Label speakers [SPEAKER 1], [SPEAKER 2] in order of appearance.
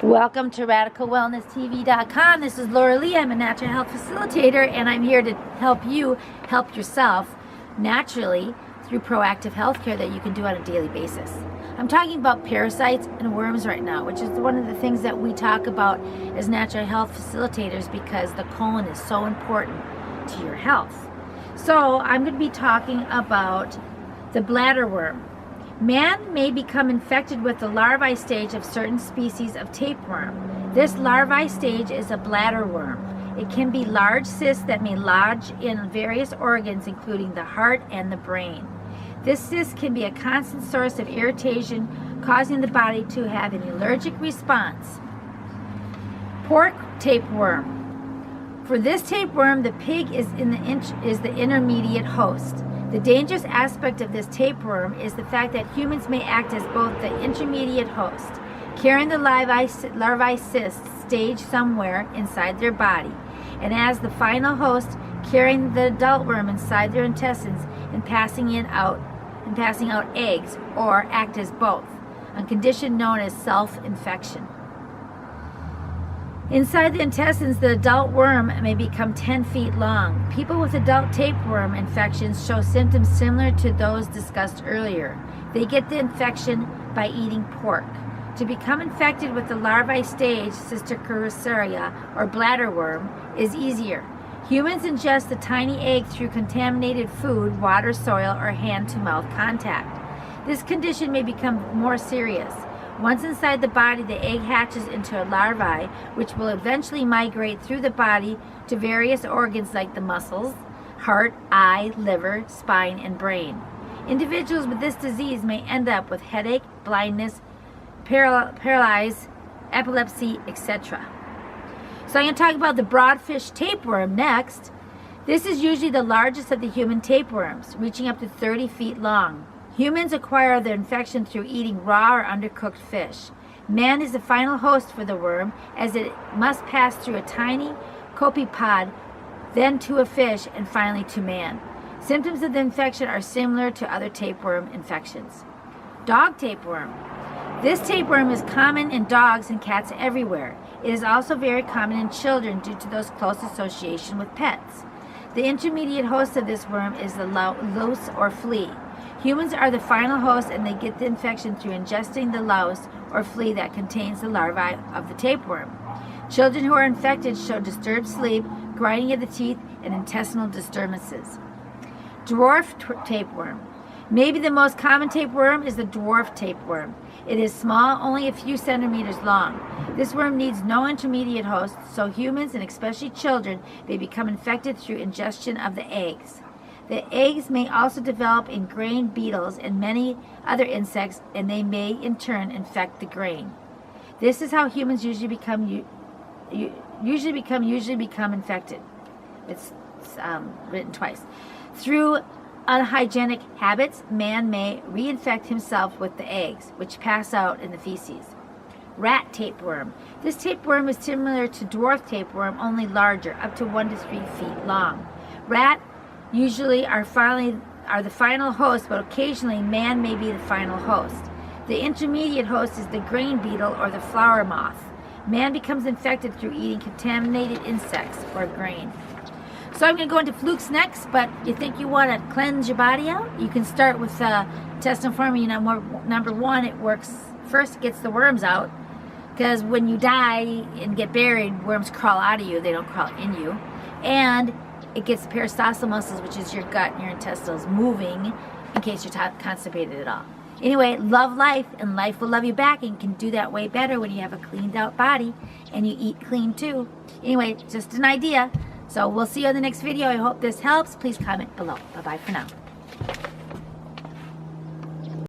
[SPEAKER 1] Welcome to RadicalWellnessTV.com. This is Laura Lee. I'm a natural health facilitator, and I'm here to help you help yourself naturally through proactive healthcare that you can do on a daily basis. I'm talking about parasites and worms right now, which is one of the things that we talk about as natural health facilitators because the colon is so important to your health. So I'm going to be talking about the bladderworm. Man may become infected with the larvae stage of certain species of tapeworm. This larvae stage is a bladderworm. It can be large cysts that may lodge in various organs, including the heart and the brain. This cyst can be a constant source of irritation, causing the body to have an allergic response. Pork tapeworm. For this tapeworm, the pig is the intermediate host. The dangerous aspect of this tapeworm is the fact that humans may act as both the intermediate host, carrying the larvae cyst stage somewhere inside their body, and as the final host, carrying the adult worm inside their intestines and passing out eggs, or act as both, a condition known as self-infection. Inside the intestines, the adult worm may become 10 feet long. People with adult tapeworm infections show symptoms similar to those discussed earlier. They get the infection by eating pork. To become infected with the larvae stage, Cystircercosis, or bladderworm, is easier. Humans ingest the tiny egg through contaminated food, water, soil, or hand-to-mouth contact. This condition may become more serious. Once inside the body, the egg hatches into a larvae, which will eventually migrate through the body to various organs like the muscles, heart, eye, liver, spine, and brain. Individuals with this disease may end up with headache, blindness, paralysis, epilepsy, etc. So I'm going to talk about the broadfish tapeworm next. This is usually the largest of the human tapeworms, reaching up to 30 feet long. Humans acquire the infection through eating raw or undercooked fish. Man is the final host for the worm, as it must pass through a tiny copepod, then to a fish, and finally to man. Symptoms of the infection are similar to other tapeworm infections. Dog tapeworm. This tapeworm is common in dogs and cats everywhere. It is also very common in children due to those close association with pets. The intermediate host of this worm is the louse or flea. Humans are the final host, and they get the infection through ingesting the louse or flea that contains the larvae of the tapeworm. Children who are infected show disturbed sleep, grinding of the teeth, and intestinal disturbances. Dwarf tapeworm. Maybe the most common tapeworm is the dwarf tapeworm. It is small, only a few centimeters long. This worm needs no intermediate host, so humans, and especially children, may become infected through ingestion of the eggs. The eggs may also develop in grain beetles and many other insects, and they may in turn infect the grain. This is how humans usually become infected. It's written twice. Through unhygienic habits, man may reinfect himself with the eggs, which pass out in the feces. Rat tapeworm. This tapeworm is similar to dwarf tapeworm, only larger, up to 1 to 3 feet long. Rat usually are the final host, but occasionally man may be the final host. The intermediate host is the grain beetle or the flower moth. Man becomes infected through eating contaminated insects or grain. So I'm going to go into flukes next, but you think you want to cleanse your body out? You can start with intestinal forming. Number one, it works first, it gets the worms out, because when you die and get buried, worms crawl out of you, they don't crawl in you. And it gets the peristosal muscles, which is your gut and your intestines, moving in case you're constipated at all. Anyway, love life, and life will love you back, and you can do that way better when you have a cleaned out body and you eat clean too. Anyway, just an idea. So we'll see you in the next video. I hope this helps. Please comment below. Bye-bye for now.